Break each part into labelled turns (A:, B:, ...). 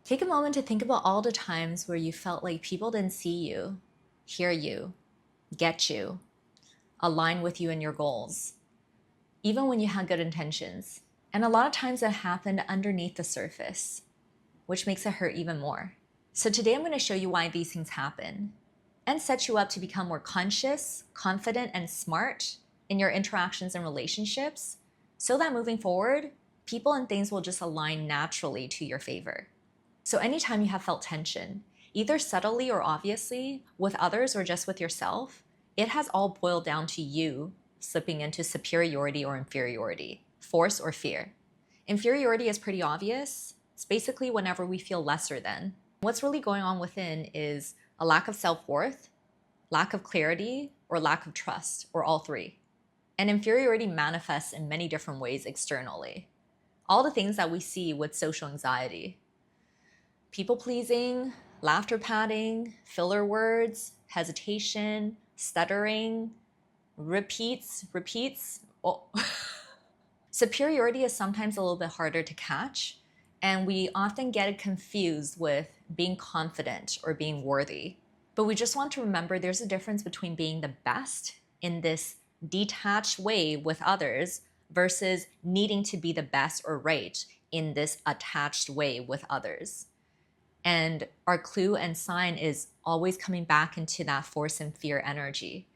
A: Take a moment to think about all the times where you felt like people didn't see you, hear you, get you, align with you and your goals, even when you had good intentions. And a lot of times it happened underneath the surface, which makes it hurt even more. So today I'm going to show you why these things happen and set you up to become more conscious, confident, and smart in your interactions and relationships so that moving forward, people and things will just align naturally to your favor. So anytime you have felt tension, either subtly or obviously, with others or just with yourself, it has all boiled down to you slipping into superiority or inferiority, force or fear. Inferiority is pretty obvious. It's basically whenever we feel lesser than. What's really going on within is a lack of self-worth, lack of clarity, or lack of trust, or all three. And inferiority manifests in many different ways externally. All the things that we see with social anxiety. People-pleasing, laughter padding, filler words, hesitation, stuttering, repeats. Oh. Superiority is sometimes a little bit harder to catch, and we often get it confused with being confident or being worthy. But we just want to remember there's a difference between being the best in this detached way with others versus needing to be the best or right in this attached way with others. And our clue and sign is always coming back into that force and fear energy.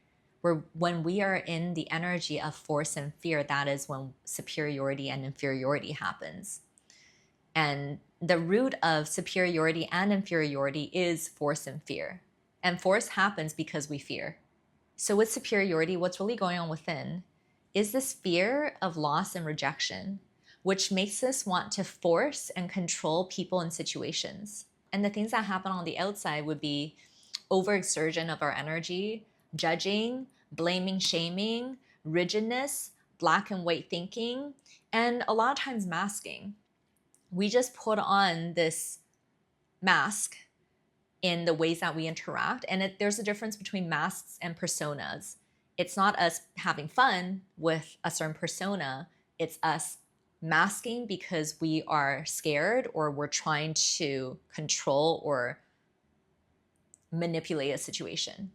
A: Where when we are in the energy of force and fear, that is when superiority and inferiority happens. And the root of superiority and inferiority is force and fear. And force happens because we fear. So with superiority, what's really going on within is this fear of loss and rejection, which makes us want to force and control people and situations. And the things that happen on the outside would be overexertion of our energy, judging, blaming, shaming, rigidness, black and white thinking, and a lot of times masking. We just put on this mask in the ways that we interact, and there's a difference between masks and personas. It's not us having fun with a certain persona, it's us masking because we are scared or we're trying to control or manipulate a situation.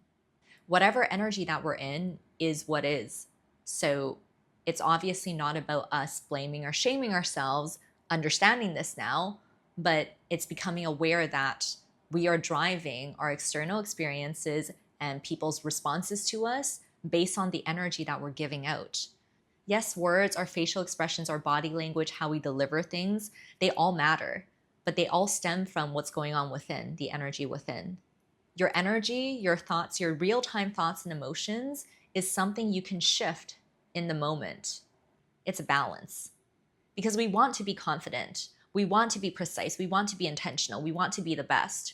A: Whatever energy that we're in is what is. So it's obviously not about us blaming or shaming ourselves, understanding this now, but it's becoming aware that we are driving our external experiences and people's responses to us based on the energy that we're giving out. Yes, words, our facial expressions, our body language, how we deliver things, they all matter, but they all stem from what's going on within, the energy within. Your energy, your thoughts, your real-time thoughts and emotions is something you can shift in the moment. It's a balance. Because we want to be confident, we want to be precise, we want to be intentional, we want to be the best.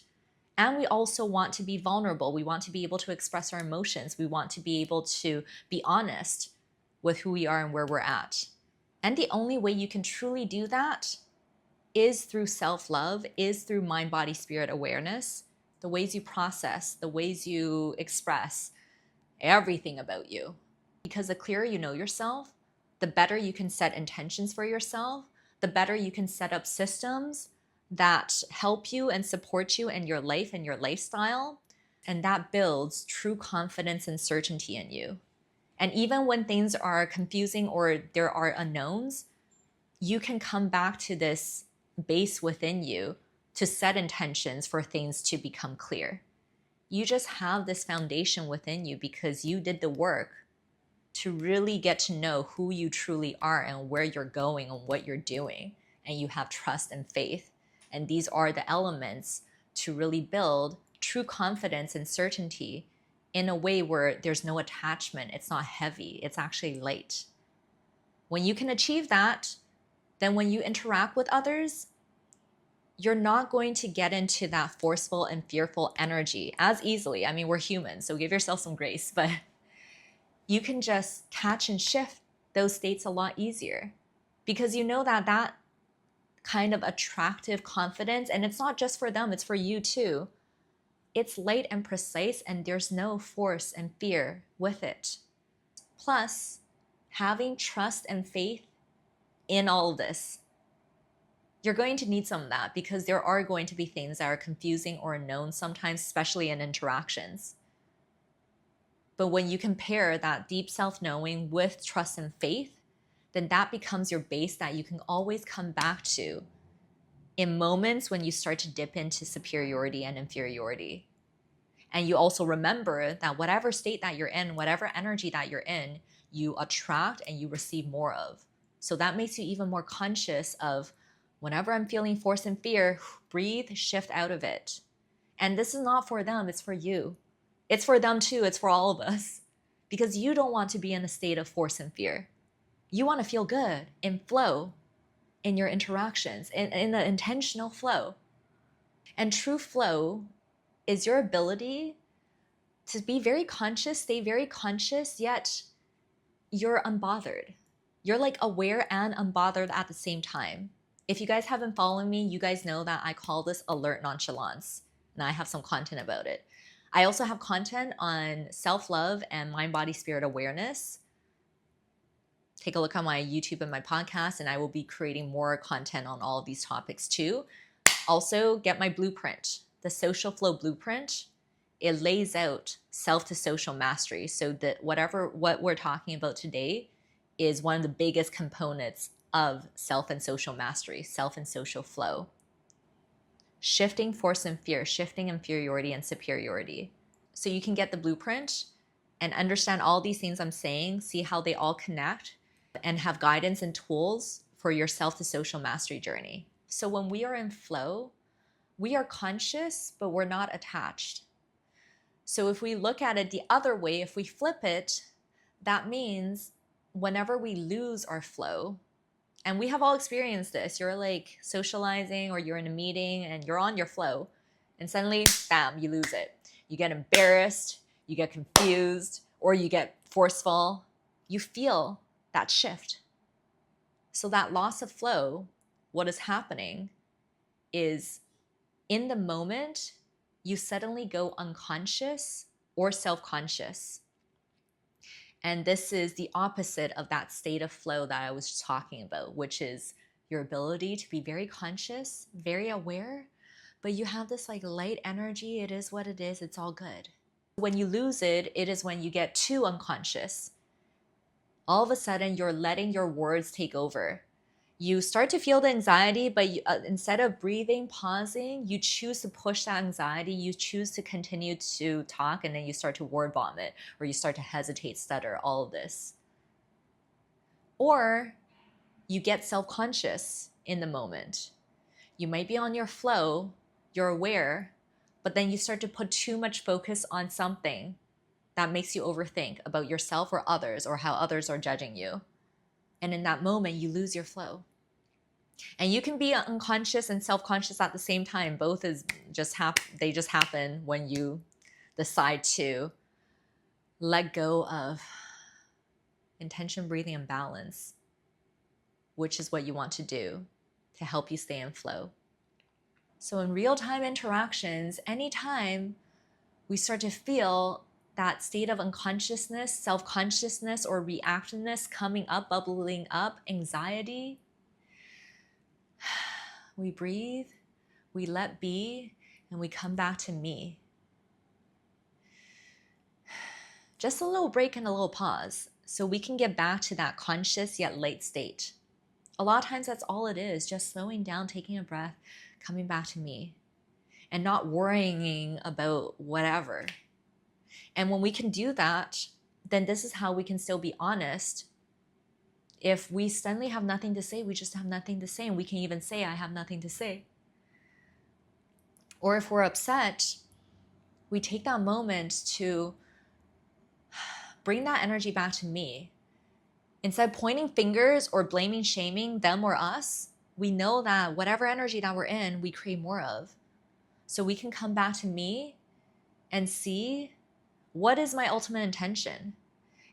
A: And we also want to be vulnerable. We want to be able to express our emotions. We want to be able to be honest with who we are and where we're at. And the only way you can truly do that is through self-love, is through mind, body, spirit awareness, the ways you process, the ways you express everything about you. Because the clearer you know yourself, the better you can set intentions for yourself, the better you can set up systems that help you and support you in your life and your lifestyle. And that builds true confidence and certainty in you. And even when things are confusing or there are unknowns, you can come back to this base within you to set intentions for things to become clear. You just have this foundation within you because you did the work to really get to know who you truly are and where you're going and what you're doing. And you have trust and faith. And these are the elements to really build true confidence and certainty in a way where there's no attachment. It's not heavy. It's actually light. When you can achieve that, then when you interact with others, you're not going to get into that forceful and fearful energy as easily. I mean, we're human, so give yourself some grace, but you can just catch and shift those states a lot easier because you know that that kind of attractive confidence, and it's not just for them, it's for you too. It's light and precise, and there's no force and fear with it. Plus, having trust and faith in all of this. You're going to need some of that because there are going to be things that are confusing or unknown sometimes, especially in interactions. But when you compare that deep self-knowing with trust and faith, then that becomes your base that you can always come back to in moments when you start to dip into superiority and inferiority. And you also remember that whatever state that you're in, whatever energy that you're in, you attract and you receive more of. So that makes you even more conscious of whenever I'm feeling force and fear, breathe, shift out of it. And this is not for them, it's for you. It's for them too, it's for all of us. Because you don't want to be in a state of force and fear. You want to feel good, in flow, in your interactions, in the intentional flow. And true flow is your ability to be very conscious, stay very conscious, yet you're unbothered. You're like aware and unbothered at the same time. If you guys haven't followed me, you guys know that I call this alert nonchalance, and I have some content about it. I also have content on self-love and mind, body, spirit awareness. Take a look on my YouTube and my podcast, and I will be creating more content on all of these topics too. Also, get my blueprint, the social flow blueprint. It lays out self to social mastery. So that what we're talking about today is one of the biggest components of self and social mastery, self and social flow. Shifting force and fear, shifting inferiority and superiority. So you can get the blueprint and understand all these things I'm saying, see how they all connect, and have guidance and tools for your self to social mastery journey. So when we are in flow, we are conscious, but we're not attached. So if we look at it the other way, if we flip it, that means whenever we lose our flow, and we have all experienced this, you're like socializing or you're in a meeting and you're on your flow, and suddenly, bam, you lose it. You get embarrassed, you get confused, or you get forceful. You feel that shift. So that loss of flow, what is happening is in the moment, you suddenly go unconscious or self-conscious. And this is the opposite of that state of flow that I was talking about, which is your ability to be very conscious, very aware, but you have this like light energy. It is what it is. It's all good. When you lose it, it is when you get too unconscious. All of a sudden, you're letting your words take over. You start to feel the anxiety, but instead of breathing, pausing, you choose to push that anxiety. You choose to continue to talk, and then you start to word vomit, or you start to hesitate, stutter, all of this. Or you get self-conscious in the moment. You might be on your flow, you're aware, but then you start to put too much focus on something that makes you overthink about yourself or others, or how others are judging you. And in that moment, you lose your flow. And you can be unconscious and self-conscious at the same time. Both they just happen when you decide to let go of intention, breathing, and balance, which is what you want to do to help you stay in flow. So in real-time interactions, anytime we start to feel that state of unconsciousness, self-consciousness, or reactiveness coming up, bubbling up, anxiety, we breathe, we let be, and we come back to me. Just a little break and a little pause so we can get back to that conscious yet light state. A lot of times that's all it is, just slowing down, taking a breath, coming back to me, and not worrying about whatever. And when we can do that, then this is how we can still be honest. If we suddenly have nothing to say, we just have nothing to say, and we can even say, I have nothing to say. Or if we're upset, we take that moment to bring that energy back to me. Instead of pointing fingers or blaming, shaming them or us, we know that whatever energy that we're in, we create more of. So we can come back to me and see, what is my ultimate intention?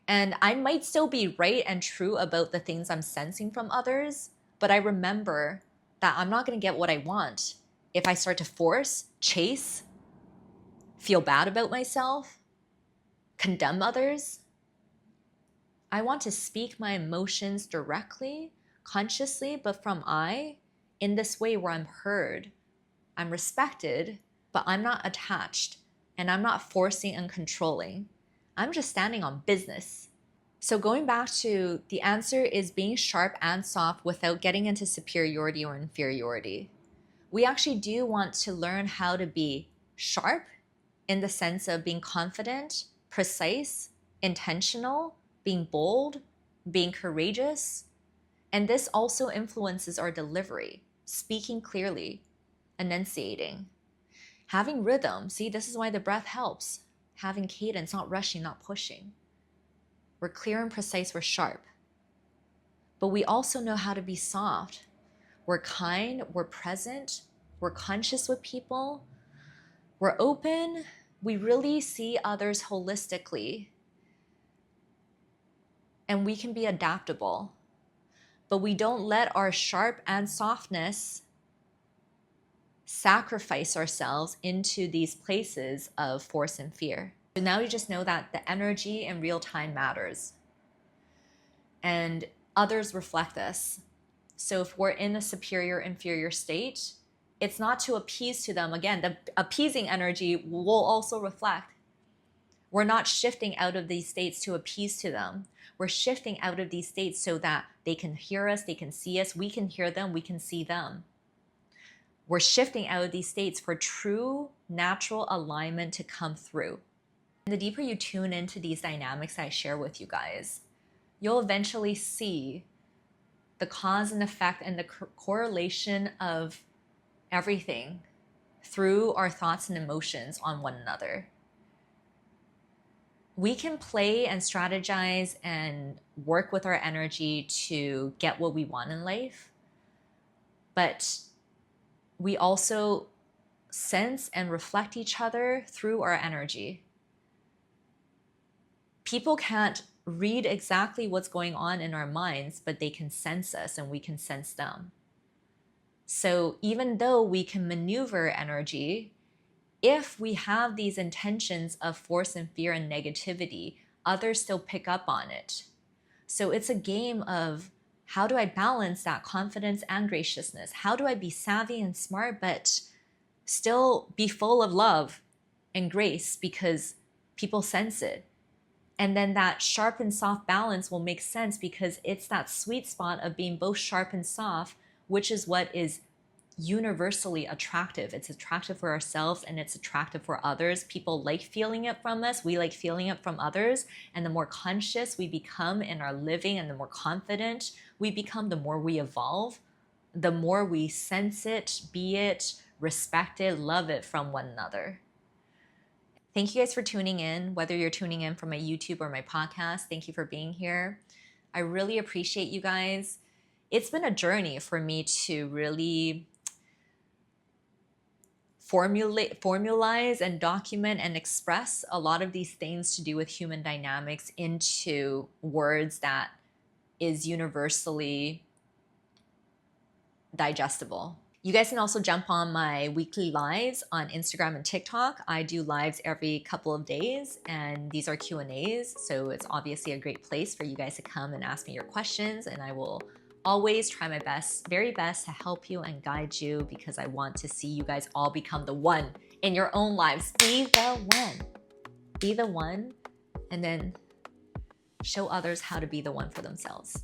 A: And I might still be right and true about the things I'm sensing from others, but I remember that I'm not going to get what I want if I start to force, chase, feel bad about myself, condemn others. I want to speak my emotions directly, consciously, but from I, in this way where I'm heard, I'm respected, but I'm not attached and I'm not forcing and controlling. I'm just standing on business. So going back to the answer is being sharp and soft without getting into superiority or inferiority. We actually do want to learn how to be sharp in the sense of being confident, precise, intentional, being bold, being courageous. And this also influences our delivery, speaking clearly, enunciating, having rhythm. See, this is why the breath helps. Having cadence, not rushing, not pushing. We're clear and precise, we're sharp. But we also know how to be soft. We're kind, we're present, we're conscious with people, we're open, we really see others holistically, and we can be adaptable. But we don't let our sharp and softness sacrifice ourselves into these places of force and fear. So now you just know that the energy in real time matters. And others reflect this. So if we're in a superior, inferior state, it's not to appease to them. Again, the appeasing energy will also reflect. We're not shifting out of these states to appease to them. We're shifting out of these states so that they can hear us, they can see us, we can hear them, we can see them. We're shifting out of these states for true natural alignment to come through. And the deeper you tune into these dynamics I share with you guys, you'll eventually see the cause and effect and the correlation of everything through our thoughts and emotions on one another. We can play and strategize and work with our energy to get what we want in life, but we also sense and reflect each other through our energy. People can't read exactly what's going on in our minds, but they can sense us and we can sense them. So even though we can maneuver energy, if we have these intentions of force and fear and negativity, others still pick up on it. So it's a game of, how do I balance that confidence and graciousness? How do I be savvy and smart, but still be full of love and grace because people sense it? And then that sharp and soft balance will make sense because it's that sweet spot of being both sharp and soft, which is what is universally attractive. It's attractive for ourselves and it's attractive for others. People like feeling it from us. We like feeling it from others. And the more conscious we become in our living and the more confident we become, the more we evolve, the more we sense it, be it, respect it, love it from one another. Thank you guys for tuning in, whether you're tuning in from my YouTube or my podcast. Thank you for being here. I really appreciate you guys. It's been a journey for me to really formalize and document and express a lot of these things to do with human dynamics into words that is universally digestible. You guys can also jump on my weekly lives on Instagram and TikTok. I do lives every couple of days and these are Q&As. So it's obviously a great place for you guys to come and ask me your questions, and I will always try my best, very best to help you and guide you because I want to see you guys all become the one in your own lives. Be the one. Be the one, and then show others how to be the one for themselves.